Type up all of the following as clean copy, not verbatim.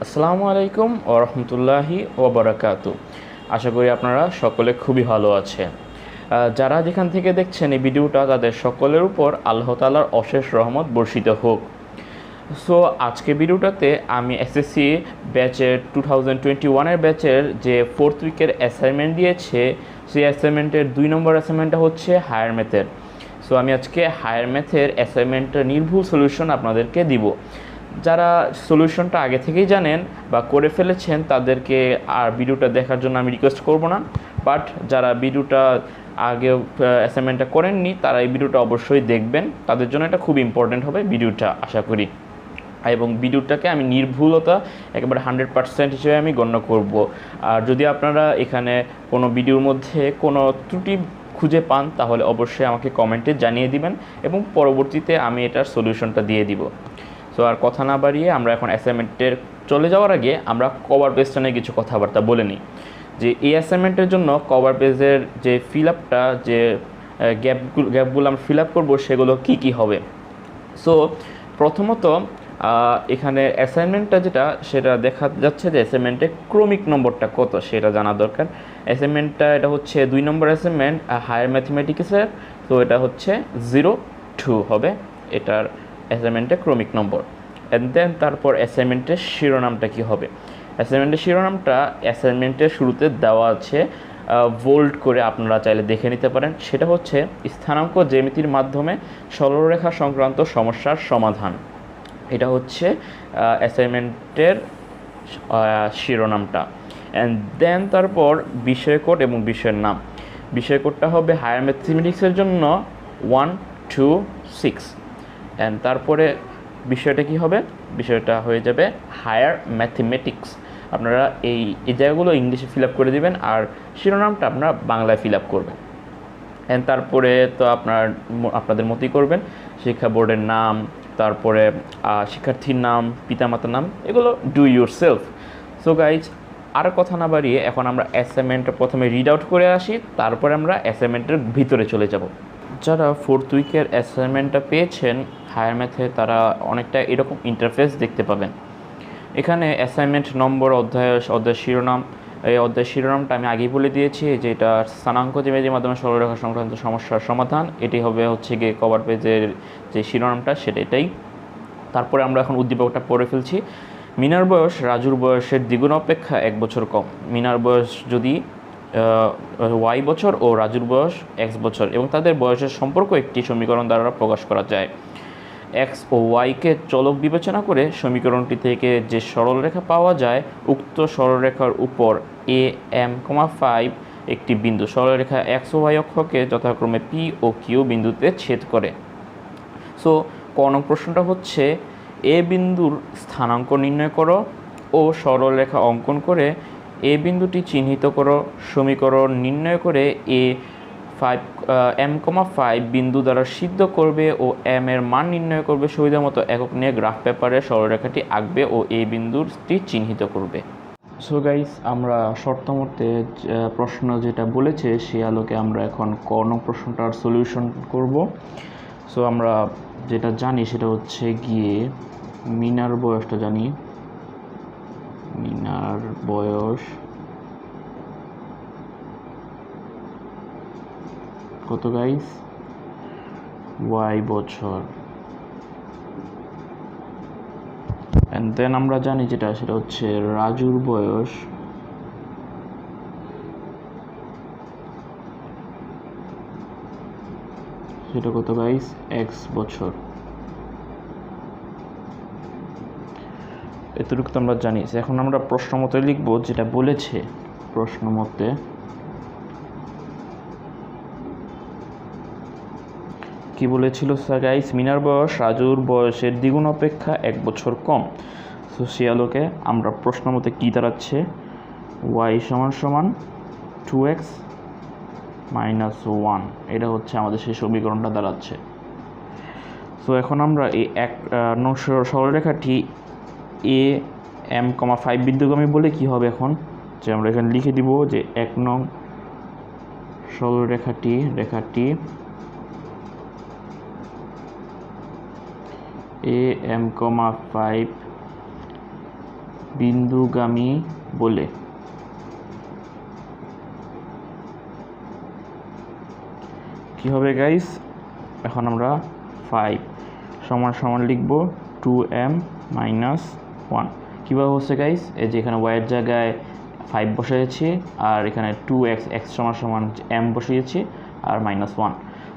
আসসালামু আলাইকুম ওয়া রাহমাতুল্লাহি ওয়া বারাকাতু। আশা করি আপনারা সকলে খুবই ভালো আছেন। যারা যেখান থেকে দেখছেন এই ভিডিওটা তাদের সকলের উপর আল্লাহ তাআলার অশেষ রহমত বর্ষিত হোক। সো আজকে ভিডিওটাতে আমি এসএসসি ব্যাচের 2021 ব্যাচের যে 4th উইকের অ্যাসাইনমেন্ট দিয়েছে সেই অ্যাসাইনমেন্টের 2 নম্বর অ্যাসাইনমেন্টটা হচ্ছে হায়ার ম্যাথের। সো আমি আজকে হায়ার ম্যাথের অ্যাসাইনমেন্টের নির্ভুল সলিউশন আপনাদেরকে দিব। যারা সলিউশনটা আগে থেকেই জানেন বা করে ফেলেছেন তাদেরকে আর ভিডিওটা দেখার জন্য আমি রিকোয়েস্ট করব না, বাট যারা ভিডিওটা আগে অ্যাসাইনমেন্টটা করেননি তারা এই ভিডিওটা অবশ্যই দেখবেন, তাদের জন্য এটা খুব ইম্পর্টেন্ট হবে ভিডিওটা আশা করি। এবং ভিডিওটাকে আমি নির্ভুলতা একেবারে 100% হিসেবে আমি গণ্য করব। আর যদি আপনারা এখানে কোনো ভিডিওর মধ্যে কোনো ত্রুটি খুঁজে পান তাহলে অবশ্যই আমাকে কমেন্টে জানিয়ে দিবেন এবং পরবর্তীতে আমি এটার সলিউশনটা দিয়ে দিব। সো আর কথা না বাড়িয়ে আমরা এখন অ্যাসাইনমেন্টের চলে যাওয়ার আগে আমরা কভার পেজটা নিয়ে কিছু কথাবার্তা বলে নিই যে এই অ্যাসাইনমেন্টের জন্য কভার পেজের যে ফিল আপটা যে গ্যাপগুলো আমরা ফিল আপ করবো সেগুলো কী হবে। সো প্রথমত এখানে অ্যাসাইনমেন্টটা যেটা সেটা দেখা যাচ্ছে যে অ্যাসাইনমেন্টের ক্রমিক নম্বরটা কত সেটা জানা দরকার। অ্যাসাইনমেন্টটা এটা হচ্ছে 2 নম্বর অ্যাসাইনমেন্ট হায়ার ম্যাথমেটিক্সের। তো এটা হচ্ছে 02 হবে এটার অ্যাসাইনমেন্টের ক্রমিক নম্বর। অ্যান্ড দেন তারপর অ্যাসাইনমেন্টের শিরোনামটা কী হবে। অ্যাসাইনমেন্টের শিরোনামটা অ্যাসাইনমেন্টের শুরুতে দেওয়া আছে, বোল্ড করে আপনারা চাইলে দেখে নিতে পারেন। সেটা হচ্ছে স্থানাঙ্ক জ্যামিতির মাধ্যমে সরলরেখা সংক্রান্ত সমস্যার সমাধান। এটা হচ্ছে অ্যাসাইনমেন্টের শিরোনামটা। অ্যান্ড দেন তারপর বিষয়কোড এবং বিষয়ের নাম। বিষয়কোডটা হবে হায়ার ম্যাথমেটিক্সের জন্য 1, 2, 6। অ্যান্ড তারপরে বিষয়টা কি হবে, বিষয়টা হয়ে যাবে হায়ার ম্যাথমেটিক্স। আপনারা এই জায়গাগুলো ইংলিশে ফিল আপ করে দেবেন আর শিরোনামটা আপনারা বাংলায় ফিল আপ করবেন। অ্যান্ড তারপরে তো আপনাদের মতোই করবেন, শিক্ষা বোর্ডের নাম, তারপরে শিক্ষার্থীর নাম, পিতামাতার নাম, এগুলো do yourself. So guys আর কথা না বাড়িয়ে এখন আমরা অ্যাসাইনমেন্টটা প্রথমে রিড আউট করে আসি, তারপরে আমরা অ্যাসাইনমেন্টের ভিতরে চলে যাব। যারা 4th উইকের অ্যাসাইনমেন্টটা পেয়েছেন হায়ার ম্যাথে তারা অনেকটা এরকম ইন্টারফেস দেখতে পাবেন। এখানে অ্যাসাইনমেন্ট নম্বর, অধ্যায় শিরোনাম। এই অধ্যায় শিরোনামটা আমি আগেই বলে দিয়েছি যে এটা স্থানাঙ্ক জ্যামিতির মাধ্যমে সরলরেখা সংক্রান্ত সমস্যার সমাধান। এটি হবে হচ্ছে গিয়ে কভার পেজের যে শিরোনামটা সেটাই। তারপরে আমরা এখন উদ্দীপকটা পড়ে ফেলছি। মিনার বয়স রাজুর বয়সের দ্বিগুণ অপেক্ষা 1 বছর কম। মিনার বয়স যদি y বছর ও রাজুর বয়স x বছর এবং তাদের বয়সের সম্পর্ক একটি সমীকরণ দ্বারা প্রকাশ করা যায়। x ও yকে চলক বিবেচনা করে সমীকরণটি থেকে যে সরলরেখা পাওয়া যায় উক্ত সরলরেখার উপর a m, 5 একটি বিন্দু সরলরেখা x ও y অক্ষকে যথাক্রমে p ও q বিন্দুতে ছেদ করে। সো ক নং প্রশ্নটা হচ্ছে এ বিন্দুর স্থানাঙ্ক নির্ণয় করো ও সরলরেখা অঙ্কন করে এ বিন্দুটি চিহ্নিত করো। সমীকরণ নির্ণয় করে m, 5 বিন্দু দ্বারা সিদ্ধ করবে ও m এর মান নির্ণয় করবে। সুবিধা মতো একক নিয়ে গ্রাফ পেপারে সরলরেখাটি আঁকবে ও এই বিন্দুটি চিহ্নিত করবে। সো গাইস আমরা শর্ত মতে প্রশ্ন যেটা বলেছে সেই আলোকে আমরা এখন ক নং প্রশ্নটার সলিউশন করব। সো আমরা যেটা জানি সেটা হচ্ছে গিয়ে মিনার বয়সটা জানি। মিনার বয়স কত গাইস? y বছর। এন্ড দেন আমরা জানি যেটা সেটা হচ্ছে রাজুর বয়স সেটা কত গাইস? x বছর। এতটুকু তো আমরা জানি। এখন আমরা প্রশ্ন মতে লিখবো যেটা বলেছে। প্রশ্ন মতে কি বলেছিল গাইস? মিনার বয়স রাজুর বয়সের দ্বিগুণ অপেক্ষা 1 বছর কম। সো সে আলোকে আমরা প্রশ্ন মতে কী দাঁড়াচ্ছে? y = 2x - 1। এটা হচ্ছে আমাদের সেই সমীকরণটা দাঁড়াচ্ছে। সো এখন আমরা এই 1 নং সরলরেখাটি a m, 5 বিন্দুগামী বলে কি হবে এখন যে আমরা এখানে লিখে দিব যে 1 নং সরলরেখাটি a m, 5 বিন্দুগামী বলে। কি হবে গাইস, এখন আমরা 5 সমান সমান লিখব 2m মাইনাস 1। কীভাবে হচ্ছে গাইস, এই যে এখানে ওয়াইয়ের জায়গায় 5 বসিয়েছি আর এখানে 2x x সমান সমান m বসিয়েছি আর মাইনাস 1।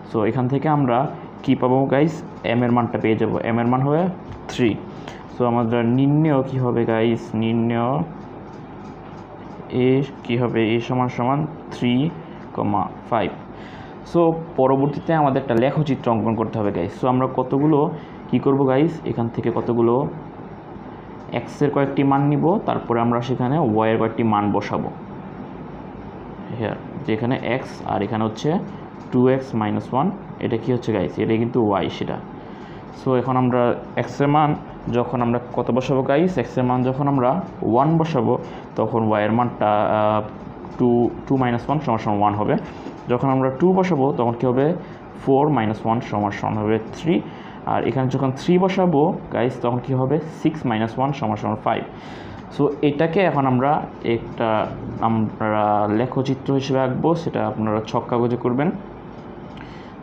সো এখান থেকে আমরা কি পাবো গাইস, m এর মানটা পেয়ে যাব, m এর মান হবে 3। সো আমাদের নির্ণয় কি হবে গাইস, নির্ণয় এ কি হবে, এ সমান সমান 3,5। সো পরবর্তীতে আমাদের একটা লেখচিত্র অঙ্কন করতে হবে গাইস। সো আমরা কতগুলো কি করব গাইস, এখান থেকে কতগুলো এক্সের কয়েকটি মান নিব, তারপরে আমরা সেখানে ওয়াইয়ের কয়েকটি মান বসাবো। হ্যাঁ, যেখানে এক্স আর এখানে হচ্ছে 2x মাইনাস 1, এটা কি হচ্ছে গাইস, এটা কিন্তু ওয়াই সেটা। সো এখন আমরা এক্সের মান যখন আমরা কত বসাবো গাইস, এক্সের মান যখন আমরা 1 বসাবো তখন ওয়াইয়ের মানটা 2 মাইনাস 1 সমান সমান 1 হবে। যখন আমরা 2 বসাবো তখন কী হবে, 4 মাইনাস 1 সমান সমান হবে 3। আর এখানে যখন 3 বসাবো গাইস তখন কী হবে, 6 মাইনাস 1 সমান সমান 5। সো এটাকে এখন আমরা লেখচিত্র হিসেবে আঁকবো, সেটা আপনারা ছক কাগজে করবেন।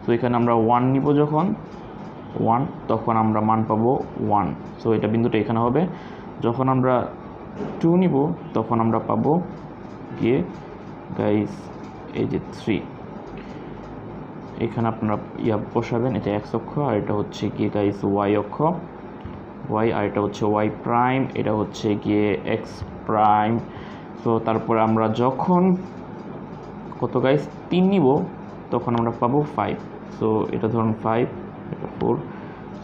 তো এখানে আমরা 1 নিব, যখন 1 তখন আমরা মান পাবো 1। সো এটা বিন্দুটা এখানে হবে। যখন আমরা 2 নিব তখন আমরা পাবো গিয়ে গাইস এই যে 3। এখানে আপনারা বসাবেন, এটা x অক্ষ আর এটা হচ্ছে গিয়ে গাইস y অক্ষ, y আর এটা হচ্ছে y প্রাইম, এটা হচ্ছে গিয়ে x প্রাইম। সো তারপরে আমরা যখন কত গাইস 3 নিব তখন আমরা পাবো 5। সো এটা ধরুন 5, এটা 4,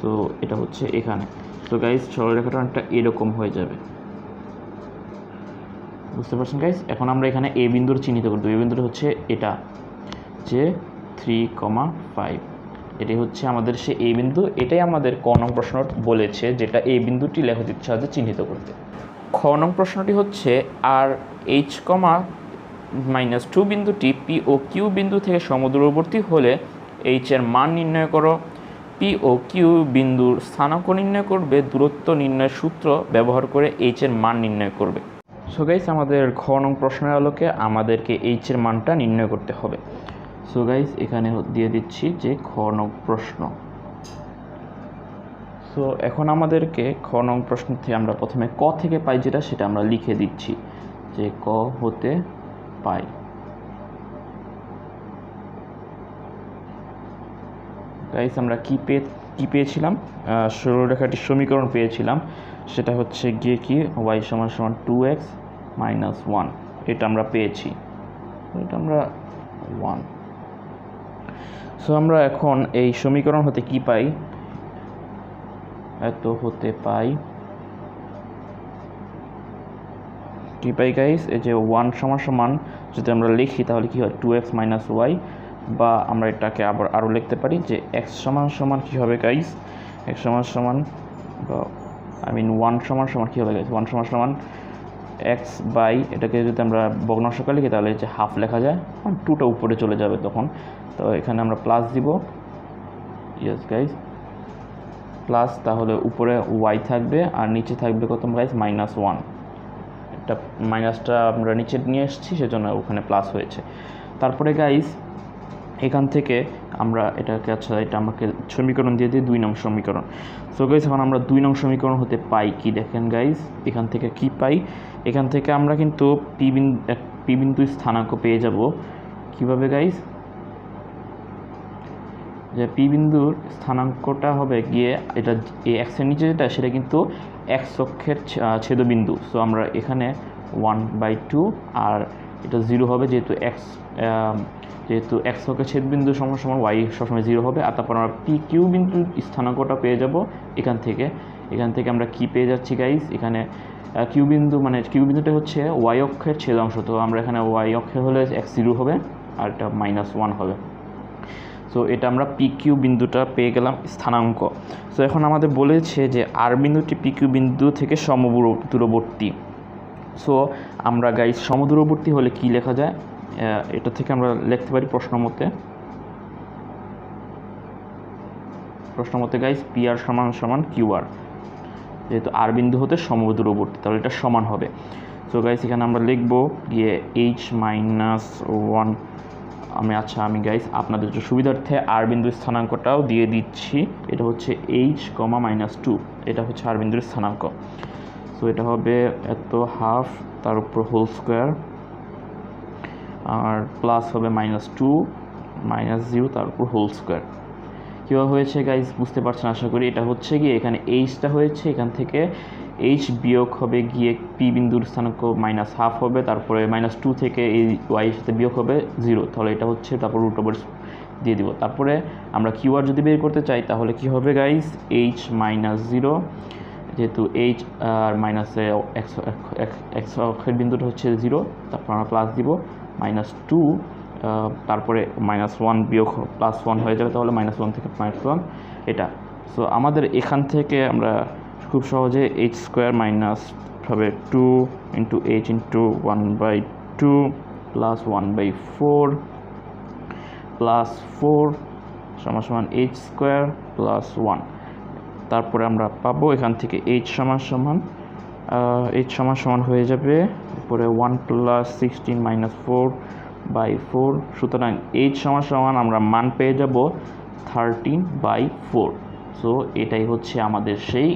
সো এটা হচ্ছে এখানে। সো গাইস সরলরেখাটা অনেকটা এরকম হয়ে যাবে, বুঝতে পারছেন গাইস। এখন আমরা এখানে এ বিন্দুর চিহ্নিত করতে হবে। এ বিন্দুটা হচ্ছে এটা যে 3,5, এটাই হচ্ছে আমাদের সে এ বিন্দু। এটাই আমাদের ক নং প্রশ্ন বলেছে, যেটা এই বিন্দুটি লেখচিত্রের সাহায্যে চিহ্নিত করতে। খ নং প্রশ্নটি হচ্ছে আর h, -2 বিন্দুটি পি ও কিউ বিন্দু থেকে সমদূরবর্তী হলে h এর মান নির্ণয় করো। পি ও কিউ বিন্দুর স্থানাঙ্ক নির্ণয় করবে, দূরত্ব নির্ণয়ের সূত্র ব্যবহার করে h এর মান নির্ণয় করবে। সো গাইস আমাদের খ নং প্রশ্নের আলোকে আমাদেরকে h এর মানটা নির্ণয় করতে হবে। সো গাইস এখানে দিয়ে দিচ্ছি যে খ নং প্রশ্ন। সো এখন আমাদেরকে খ নং প্রশ্ন থেকে আমরা প্রথমে ক থেকে পাই যেটা, সেটা আমরা লিখে দিচ্ছি যে ক হতে পাই। গাইস আমরা কি পেয়েছিলাম, সরলরেখাটির সমীকরণ পেয়েছিলাম, সেটা হচ্ছে গিয়ে কি y সমান সমান 2x মাইনাস 1, এটা আমরা পেয়েছি, এটা আমরা 1। সো আমরা এখন এই সমীকরণ হতে কি পাই, এত হতে পাই কি পাই গাইস, এই যে 1 সমান সমান যদি আমরা লিখি তাহলে কি হয় 2x মাইনাস y, বা আমরা এটাকে আবার আরও লিখতে পারি যে x সমান সমান কী হবে গাইস, x সমান সমান বা 1 সমান সমান কী হবে গাইস, 1 সমান সমান x বাই, এটাকে যদি আমরা ভগ্নাংশকে লিখি তাহলে যে হাফ লেখা যায়, 2টা উপরে চলে যাবে তখন। তো এখানে আমরা প্লাস দিব, ইয়েস গাইস প্লাস, তাহলে উপরে y থাকবে আর নিচে থাকবে কত গাইস, -1। এটা মাইনাসটা আমরা নিচে নিয়ে এসেছি সেজন্য ওখানে প্লাস হয়েছে। তারপরে গাইস এখান থেকে আমরা এটাকে, আচ্ছা এটা আমাকে সমীকরণ দিয়ে দিই 2 নং সমীকরণ। সো গাইস এখন আমরা 2 নং সমীকরণ হতে পাই কি, দেখেন গাইস এখান থেকে কি পাই, এখান থেকে আমরা কিন্তু পি বিন্দু স্থানাঙ্ক পেয়ে যাব। কিভাবে গাইস, যে পি বিন্দুর স্থানাঙ্কটা হবে গিয়ে এটা এই এক্সের নিচে যেটা সেটা কিন্তু এক্স অক্ষের ছেদবিন্দু। সো আমরা এখানে 1/2 আর এটা 0 হবে, যেহেতু এক্স অক্ষের ছেদবিন্দু সমান সমান ওয়াই সবসময় 0 হবে। আর তারপর আমরা পি কিউ বিন্দুর স্থানাঙ্কটা পেয়ে যাব এখান থেকে আমরা কি পেয়ে যাচ্ছি গাইস, এখানে কিউ বিন্দু মানে কিউ বিন্দুটা হচ্ছে ওয়াই অক্ষের ছেদ অংশ, তো আমরা এখানে ওয়াই অক্ষের হলে x 0 হবে আর এটা -1 হবে। সো এটা আমরা পি কিউ বিন্দুটা পেয়ে গেলাম স্থানাঙ্ক। সো এখন আমাদের বলেছে যে আর বিন্দুটি পি কিউ বিন্দু থেকে সমদূরবর্তী। সো আমরা গাইস সমদূরবর্তী হলে কি লেখা যায়, এটা থেকে আমরা লিখতে পারি প্রশ্ন মতে গাইস পি আর সমান সমান কিউ আর। যেহেতু আর বিন্দু হতে সমদূরবর্তী, তাহলে এটা সমান হবে। সো গাইস এখানে আমরা লিখব গিয়ে h-1 আমি গাইস আপনাদের সুবিধার্থে আর বিন্দুর স্থানাঙ্কটাও দিয়ে দিচ্ছি। এটা হচ্ছে h-2, এটা হচ্ছে আর বিন্দুর স্থানাঙ্ক। সো এটা হবে এত হাফ, তার উপর হোল স্কোয়ার, আর প্লাস হবে -2 -0 তার উপর হোল স্কোয়ার। কীভাবে হয়েছে গাইস বুঝতে পারছেন আশা করি। এটা হচ্ছে গিয়ে এখানে এইচটা হয়েছে, এখান থেকে এইচ বিয়োগ হবে গিয়ে পি বিন্দুর স্থানাঙ্ক -1/2 হবে, তারপরে -2 থেকে এই ওয়াইয়ের সাথে বিয়োগ হবে 0, তাহলে এটা হচ্ছে, তারপর রুট ওভার দিয়ে দিব। তারপরে আমরা কিউ আর যদি বের করতে চাই তাহলে কি হবে গাইস, h-0, যেহেতু এইচ আর মাইনাসে এক্স অক্ষের বিন্দুটা হচ্ছে 0, তারপর আমরা প্লাস দিব -2, তারপরে -1 বিয়োগ +1 হয়ে যাবে, তাহলে -1 থেকে -1 এটা। সো আমাদের এখান থেকে আমরা খুব সহজে h² মাইনাস হবে 2 × h × 1/2 + 1/4 + 4 = h² + 1। তারপরে আমরা পাবো এখান থেকে h সমান হয়ে যাবে উপরে 1 + 16 - 4/4। সুতরাং h সমান আমরা মান পেয়ে যাব 13/4। সো এটাই হচ্ছে আমাদের সেই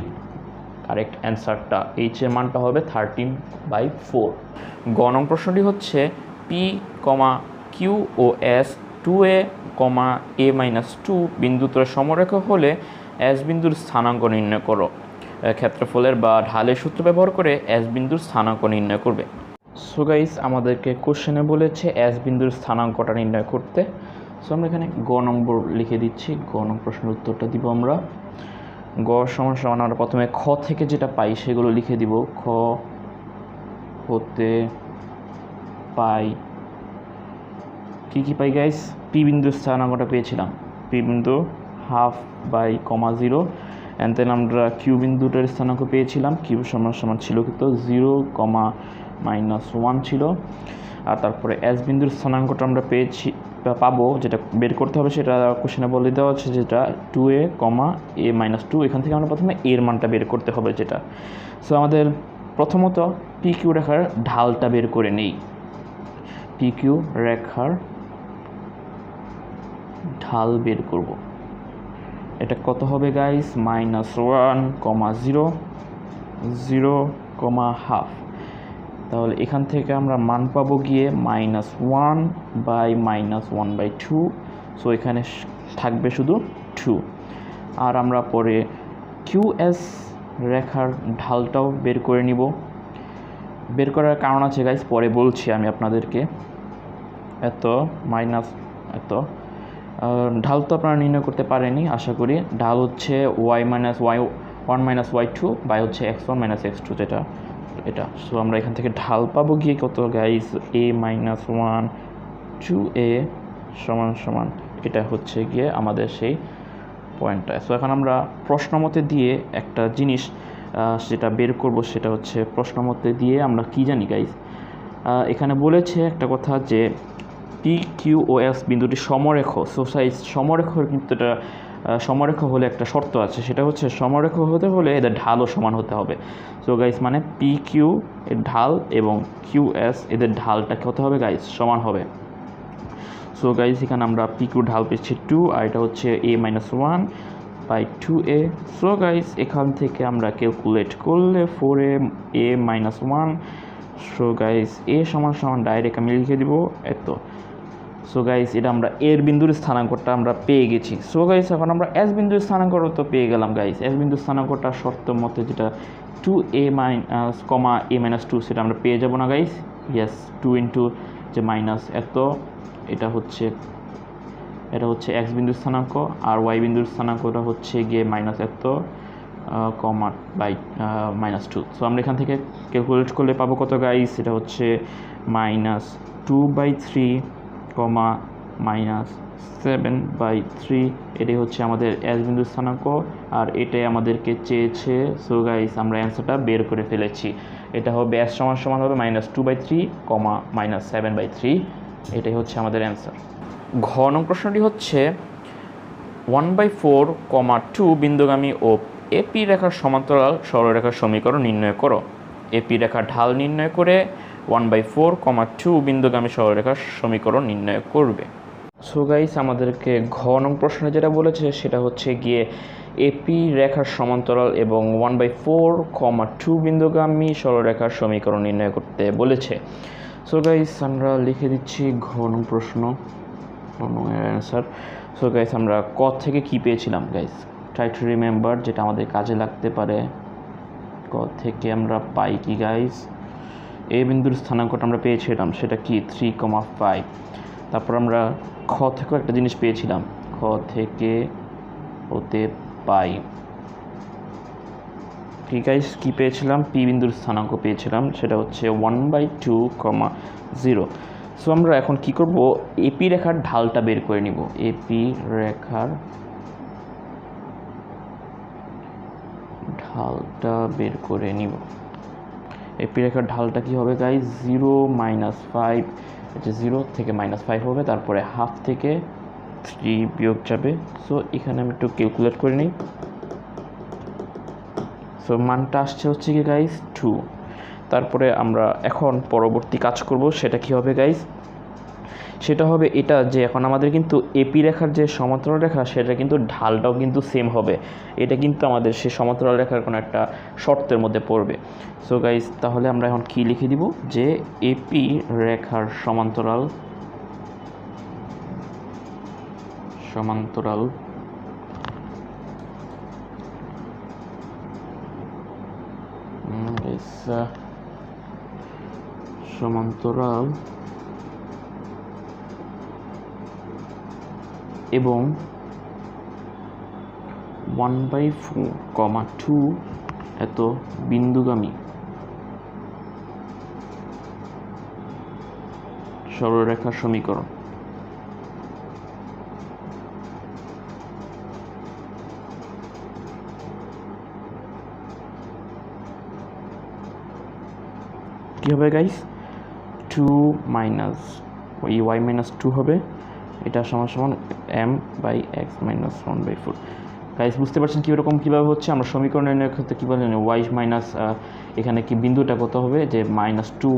কারেক্ট অ্যান্সারটা, h এর মানটা হবে 13/4। গ নং প্রশ্নটি হচ্ছে p, q ও s 2a, a-2 বিন্দুতে সমরেখ হলে s বিন্দুর স্থানাঙ্ক নির্ণয় করো। ক্ষেত্রফলের বা ঢালের সূত্র ব্যবহার করে s বিন্দুর স্থানাঙ্ক নির্ণয় করবে। সো গাইস আমাদেরকে কোশ্চেনে বলেছে s বিন্দুর স্থানাঙ্কটা নির্ণয় করতে। সো আমরা এখানে গ নম্বর লিখে দিচ্ছি, গ নং প্রশ্নের উত্তরটা দিব আমরা। গ সমান আমরা প্রথমে খ থেকে যেটা পাই সেগুলো লিখে দিব। খ হতে পাই কি পাই গাইস, পি বিন্দুর স্থানাঙ্কটা পেয়েছিলাম, পি বিন্দু 1/0, অ্যান্ড দেন আমরা কিউ বিন্দুটার স্থানাঙ্ক পেয়েছিলাম, কিউ সমান ছিল কিন্তু 0, -1 ছিল। আর তারপরে এস বিন্দুর স্থানাঙ্কটা আমরা পাবো, যেটা বের করতে হবে সেটা কোশ্চেনে বলে দেওয়া হচ্ছে, যেটা 2a, a-2। এখান থেকে আমরা প্রথমে এর মানটা বের করতে হবে যেটা। সো আমাদের প্রথমত পি কিউ রেখার ঢালটা বের করে নেই। পি কিউ রেখার ঢাল বের করব। এটা কত হবে গাইস, -1, 0, 0,5। তাহলে এখান থেকে আমরা মান পাবো গিয়ে -1/-1/2। সো এখানে থাকবে শুধু 2। আর আমরা পরে কিউএস রেখার ঢালটাও বের করে নিব। বের করার কারণ আছে গাইস, পরে বলছি আমি আপনাদেরকে। এত ঢাল তো আপনারা নির্ণয় করতে পারেনি আশা করি। ঢাল হচ্ছে y-1 - y2 বাই হচ্ছে x1 - x2, যেটা এটা। সো আমরা এখান থেকে ঢাল পাবো গিয়ে কত গাইস, a-1 2a সমান এটা হচ্ছে গিয়ে আমাদের সেই পয়েন্টটা। সো এখন আমরা প্রশ্নমতে দিয়ে একটা জিনিস যেটা বের করব, সেটা হচ্ছে প্রশ্নমতে দিয়ে আমরা কি জানি গাইস, এখানে বলেছে একটা কথা যে পি কিউ ও এস বিন্দুটি সমরেখ। সো সাইজ সমরেখ, কিন্তু এটা সমরেখ হলে একটা শর্ত আছে, সেটা হচ্ছে সমরেখ হতে হলে এদের ঢালও সমান হতে হবে। সো গাইস মানে পি কিউ এর ঢাল এবং কিউ এস এদের ঢালটা হতে হবে গাইস সমান হবে। সো গাইস এখানে আমরা পি কিউ ঢাল পেয়েছি 2, আর এটা হচ্ছে a-1/2a। সো গাইস এখান থেকে আমরা ক্যালকুলেট করলে 4a-1। সো গাইস এ সমান ডাইরেক্ট আমি লিখে দিব এত। সো গাইস এটা আমরা এর বিন্দুর স্থানাঙ্কটা আমরা পেয়ে গেছি। সো গাইস এখন আমরা এস বিন্দুর স্থানাঙ্কটা তো পেয়ে গেলাম গাইস। এস বিন্দুর স্থানাঙ্কটা শর্ত মতে যেটা 2a-2, সেটা আমরা পেয়ে যাব না গাইস। ইয়েস, 2 × যে মাইনাস এত, এটা হচ্ছে এক্স বিন্দুর স্থানাঙ্ক, আর ওয়াই বিন্দুর স্থানাঙ্কটা হচ্ছে গিয়ে মাইনাস এত, -2। সো আমরা এখান থেকে ক্যালকুলেট করলে পাবো কত গাইস, এটা হচ্ছে -2/3, -7/3। এটাই হচ্ছে আমাদের এস বিন্দুর স্থানাঙ্ক, আর এটাই আমাদেরকে চেয়েছে। সো গাইস আমরা অ্যান্সারটা বের করে ফেলেছি। এটা হবে এস সমান হবে -2/3, -7/3। এটাই হচ্ছে আমাদের অ্যান্সার। ঘ নং প্রশ্নটি হচ্ছে 1/4, 2 বিন্দুগামী ও এপি রেখার সমান্তরাল সরলরেখার সমীকরণ নির্ণয় করো। এপি রেখার ঢাল নির্ণয় করে 1/4, 2 বিন্দুগামী সরলরেখার সমীকরণ নির্ণয় করবে। সো গাইস, আমাদেরকে ঘ নং প্রশ্নে যেটা বলেছে সেটা হচ্ছে গিয়ে এপি রেখার সমান্তরাল এবং 1/4, 2 বিন্দুগামী সরলরেখার সমীকরণ নির্ণয় করতে বলেছে। সো গাইস, আমরা লিখে দিচ্ছি ঘ নং প্রশ্ন, অ্যান্সার। সো গাইস, আমরা ক থেকে কি পেয়েছিলাম গাইস? ট্রাই টু রিমেম্বার, যেটা আমাদের কাজে লাগতে পারে। ক থেকে আমরা পাই কি গাইস? এ বিন্দুর স্থানাঙ্কটা আমরা পেয়েছিলাম, সেটা কি 3,5। তারপর আমরা খ থেকেও একটা জিনিস পেয়েছিলাম, খ থেকে হতে পাই কি গাইস? কি পেয়েছিলাম? পি বিন্দুর স্থানাঙ্ক পেয়েছিলাম, সেটা হচ্ছে 1/2,0। সো আমরা এখন কি করব? এপি রেখার ঢালটা বের করে নিব। এপি রেখার ঢালটা বের করে নিব। এপি রেখার ঢালটা কি হবে গাইস? 0 - 5, 0 থেকে -5 হবে, তারপরে হাফ থেকে 3 বিয়োগ যাবে। সো এখানে আমি একটু ক্যালকুলেট করে নিই। সো মানটা আসছে হচ্ছে কি গাইস? 2। তারপরে আমরা এখন পরবর্তী কাজ করব, সেটা কি হবে গাইস? সেটা হবে এটা যে এখন আমাদের কিন্তু এপি রেখার যে সমান্তরাল রেখা, সেটা কিন্তু ঢালটাও কিন্তু সেম হবে। এটা কিন্তু আমাদের সেই সমান্তরাল রেখার কোনো একটা শর্তের মধ্যে পড়বে। সো গাইস, তাহলে আমরা এখন কি লিখে দিব? যে এপি রেখার সমান্তরাল এবং 1/4, 2 এত বিন্দুগামী সরলরেখার সমীকরণ। কি হবে গাইস? 2 মাইনাস y মাইনাস 2 হবে, এটা সমান m/x - 1/4। গাইস, বুঝতে পারছেন কীভাবে হচ্ছে? আমরা সমীকরণ নির্ণয়ের ক্ষেত্রে কীভাবে জানি y মাইনাস, এখানে কি বিন্দুটা কত হবে? যে -2,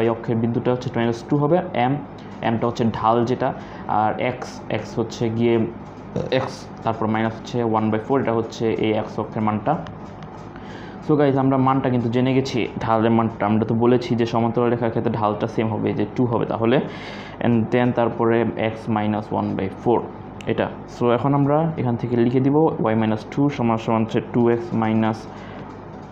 y অক্ষের বিন্দুটা হচ্ছে -2 হবে, mটা হচ্ছে ঢাল যেটা, আর x হচ্ছে গিয়ে x, তারপর মাইনাস হচ্ছে 1/4, এটা হচ্ছে এই x অক্ষের মানটা। সো গাইজ, আমরা মানটা কিন্তু জেনে গেছি, ঢালের মানটা। আমরা তো বলেছি যে সমান্তরাল রেখার ক্ষেত্রে ঢালটা সেম হবে, যে 2 হবে তাহলে, অ্যান্ড দেন তারপরে x - 1/4 এটা। সো এখন আমরা এখান থেকে লিখে দিব y - 2 সমান হচ্ছে 2x -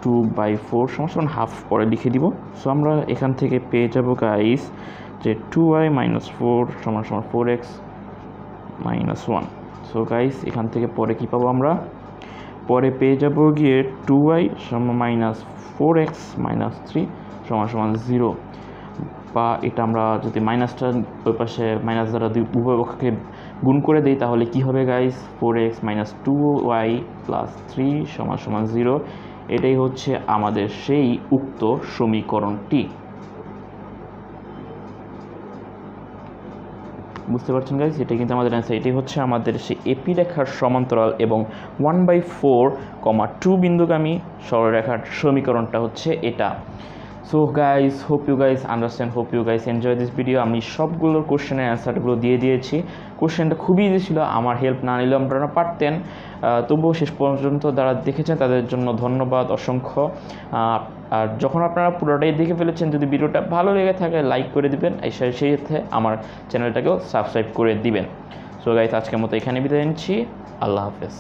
2/4 সমান হাফ, পরে লিখে দিব। সো আমরা এখান থেকে পেয়ে যাব গাইজ যে 2y - 4 সমান 4x - 1। সো গাইজ, এখান থেকে পরে কি পাবো? আমরা পরে পেয়ে যাব গিয়ে 2y - 4x - 3 সমান 0, বা এটা আমরা যদি মাইনাসটা ওই পাশে মাইনাস দ্বারা উভয় পক্ষকে গুণ করে দিই, তাহলে কি হবে গাইস? 4x - 2y + 3 সমান 0। এটাই হচ্ছে আমাদের সেই উক্ত সমীকরণটি। বুঝতে পারছেন গাইস? এটাই কিন্তু আমাদের অ্যান্সার। এটাই হচ্ছে আমাদের সেই এপি রেখার সমান্তরাল এবং 1/4, 2 বিন্দুগামী সরলরেখার সমীকরণটা হচ্ছে এটা। So guys, hope you guys understand, hope you guys enjoy this video. আমি সবগুলোর কোশ্চেনের অ্যান্সারগুলো দিয়ে দিয়েছি। কোশ্চেনটা খুবই ইজি ছিল, আমার হেল্প না নিলেও আপনারা পারতেন। তবুও শেষ পর্যন্ত যারা দেখেছেন তাদের জন্য ধন্যবাদ অসংখ্য। আর যখন আপনারা পুরোটাই দেখে ফেলেছেন, যদি ভিডিওটা ভালো লেগে থাকে লাইক করে দিবেন, সেই সাথে আমার চ্যানেলটাকেও সাবস্ক্রাইব করে দিবেন। সো গাইস, আজকের মতো এখানে বিদায় নিচ্ছি। আল্লাহ হাফেজ।